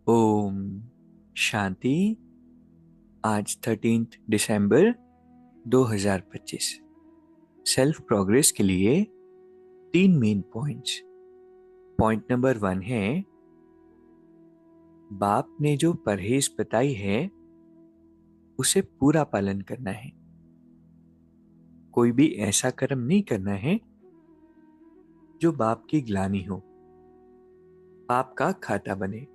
ओम शांति। आज 13 दिसंबर 2025। Self progress के लिए 3 मेन पॉइंट्स। पॉइंट नंबर 1 है, बाप ने जो परहेज बताई है उसे पूरा पालन करना है। कोई भी ऐसा कर्म नहीं करना है जो बाप की ग्लानि हो, पाप का खाता बने।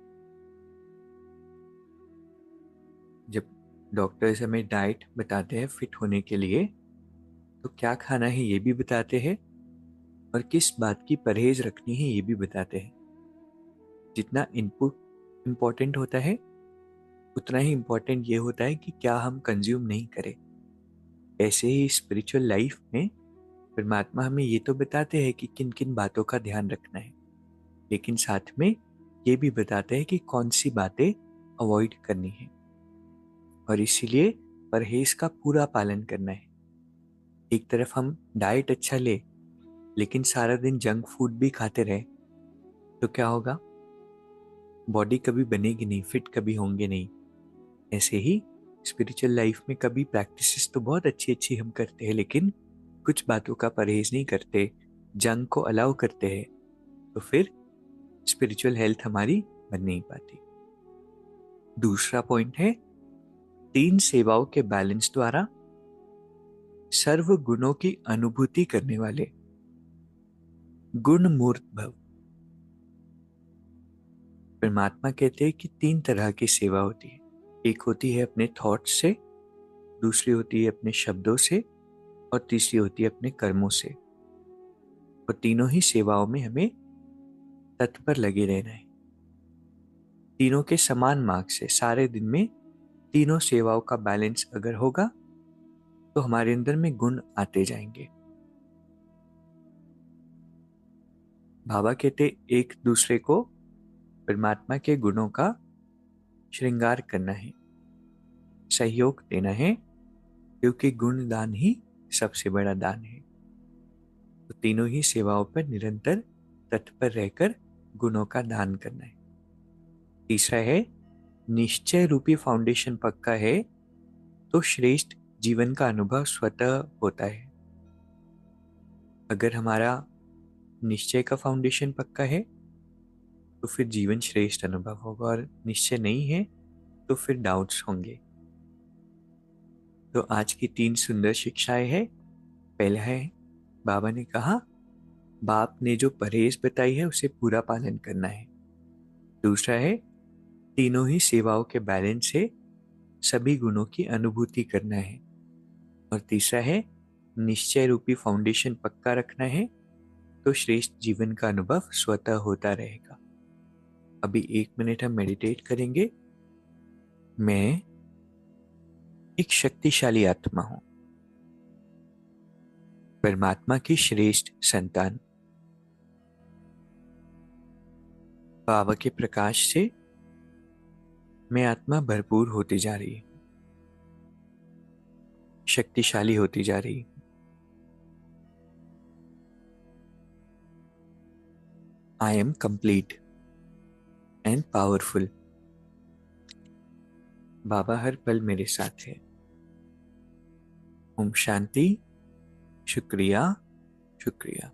जब डॉक्टर्स हमें डाइट बताते हैं फिट होने के लिए, तो क्या खाना है ये भी बताते हैं और किस बात की परहेज रखनी है ये भी बताते हैं। जितना इनपुट इम्पोर्टेंट होता है उतना ही इम्पोर्टेंट ये होता है कि क्या हम कंज्यूम नहीं करें। ऐसे ही स्पिरिचुअल लाइफ में परमात्मा हमें ये तो बताते हैं कि किन किन बातों का ध्यान रखना है, लेकिन साथ में ये भी बताते हैं कि कौन सी बातें अवॉइड करनी है। और इसीलिए परहेज का पूरा पालन करना है। एक तरफ हम डाइट अच्छा ले लेकिन सारा दिन जंक फूड भी खाते रहे तो क्या होगा? बॉडी कभी बनेगी नहीं, फिट कभी होंगे नहीं। ऐसे ही स्पिरिचुअल लाइफ में कभी प्रैक्टिसेस तो बहुत अच्छी अच्छी हम करते हैं, लेकिन कुछ बातों का परहेज नहीं करते, जंक को अलाउ करते हैं, तो फिर स्पिरिचुअल हेल्थ हमारी बन नहीं पाती। दूसरा पॉइंट है, 3 सेवाओं के बैलेंस द्वारा सर्व गुणों की अनुभूति करने वाले गुण मूर्त भव। परमात्मा कहते हैं कि 3 तरह की सेवा होती है। एक होती है अपने थॉट्स से, दूसरी होती है अपने शब्दों से, और तीसरी होती है अपने कर्मों से। और तीनों ही सेवाओं में हमें तत्पर लगे रहना है। तीनों के समान मार्ग से सारे दिन में तीनों सेवाओं का बैलेंस अगर होगा तो हमारे अंदर में गुण आते जाएंगे। बाबा कहते एक दूसरे को परमात्मा के गुणों का श्रृंगार करना है, सहयोग देना है, क्योंकि गुण दान ही सबसे बड़ा दान है। तो तीनों ही सेवाओं पर निरंतर तत्पर रहकर गुणों का दान करना है। तीसरा है, निश्चय रूपी फाउंडेशन पक्का है तो श्रेष्ठ जीवन का अनुभव स्वतः होता है। अगर हमारा निश्चय का फाउंडेशन पक्का है तो फिर जीवन श्रेष्ठ अनुभव होगा, और निश्चय नहीं है तो फिर डाउट्स होंगे। तो आज की 3 सुंदर शिक्षाएं हैं। पहला है, बाबा ने कहा बाप ने जो परहेज बताई है उसे पूरा पालन करना है। दूसरा है, तीनों ही सेवाओं के बैलेंस से सभी गुणों की अनुभूति करना है। और तीसरा है, निश्चय रूपी फाउंडेशन पक्का रखना है तो श्रेष्ठ जीवन का अनुभव स्वतः होता रहेगा। अभी 1 मिनट हम मेडिटेट करेंगे। मैं एक शक्तिशाली आत्मा हूं, परमात्मा की श्रेष्ठ संतान। बाबा के प्रकाश से मैं आत्मा भरपूर होती जा रही हूं, शक्तिशाली होती जा रही हूं। I am complete and powerful. बाबा हर पल मेरे साथ है। ओम शांति। शुक्रिया, शुक्रिया।